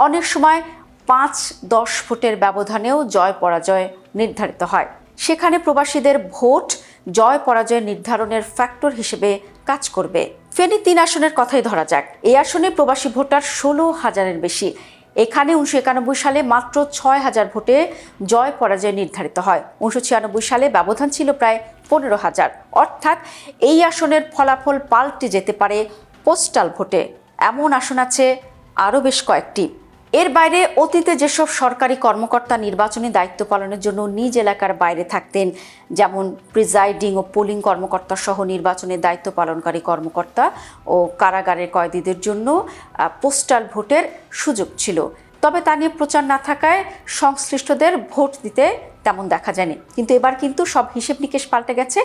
অনেক সময় 5-10 ভোটের ব্যবধানেও জয় পরাজয় নির্ধারিত হয়। সেখানে প্রবাসীদের ভোট জয় পরাজয় নির্ধারণের ফ্যাক্টর হিসেবে কাজ করবে। ফেনী 3 আসনের কথাই ধরা যাক। এই আসনে প্রবাসী ভোটার 16,000-এর বেশি। এখানে 1991 সালে মাত্র 6,000 ভোটে জয় পরাজয় নির্ধারিত হয়। 1996 সালে ব্যবধান ছিল প্রায় 15,000। অর্থাৎ এই আসনের ফলাফল পাল্টে যেতে পারে পোস্টাল ভোটে। এমন আসন আছে আরও বেশ কয়েকটি। এর বাইরে অতীতে যেসব সরকারি কর্মকর্তা নির্বাচনী দায়িত্ব পালনের জন্য নিজ এলাকার বাইরে থাকতেন, যেমন প্রিজাইডিং ও পোলিং কর্মকর্তা সহ নির্বাচনের দায়িত্ব পালনকারী কর্মকর্তা ও কারাগারের কয়েদিদের জন্য পোস্টাল ভোটের সুযোগ ছিল। তবে তা নিয়ে প্রচার না থাকায় সংশ্লিষ্টদের ভোট দিতে তেমন দেখা যায়নি। কিন্তু এবার কিন্তু সব হিসেব নিকেশ পাল্টে গেছে।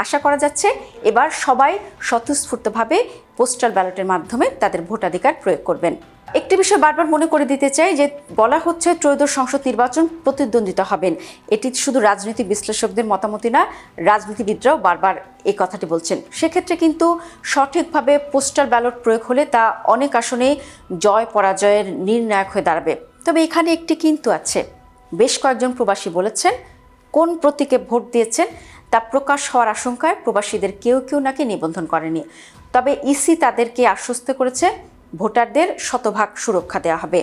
আশা করা যাচ্ছে এবার সবাই স্বতঃস্ফূর্তভাবে পোস্টাল ব্যালটের মাধ্যমে তাদের ভোটাধিকার প্রয়োগ করবেন। একটি বিষয় বারবার মনে করে দিতে চাই যে বলা হচ্ছে ত্রয়োদশ সংসদ নির্বাচন প্রতিদ্বন্দ্বিতা হবেন। এটি শুধু রাজনৈতিক বিশ্লেষকদের মতামতই না, রাজনীতিবিদরাও বারবার এই কথাটি বলছেন। সেক্ষেত্রে কিন্তু সঠিকভাবে পোস্টাল ব্যালট প্রয়োগ হলে তা অনেক আসনে জয় পরাজয়ের নির্ণায়ক হয়ে দাঁড়াবে। তবে এখানে একটি কিন্তু আছে। বেশ কয়েকজন প্রবাসী বলেছেন কোন প্রতীকে ভোট দিয়েছেন তা প্রকাশ হওয়ার আশঙ্কায় প্রবাসীদের কেউ কেউ নাকি নিবন্ধন করেনি। তবে ইসি তাদেরকে আশ্বস্ত করেছে ভোটারদের শতভাগ সুরক্ষা দেওয়া হবে।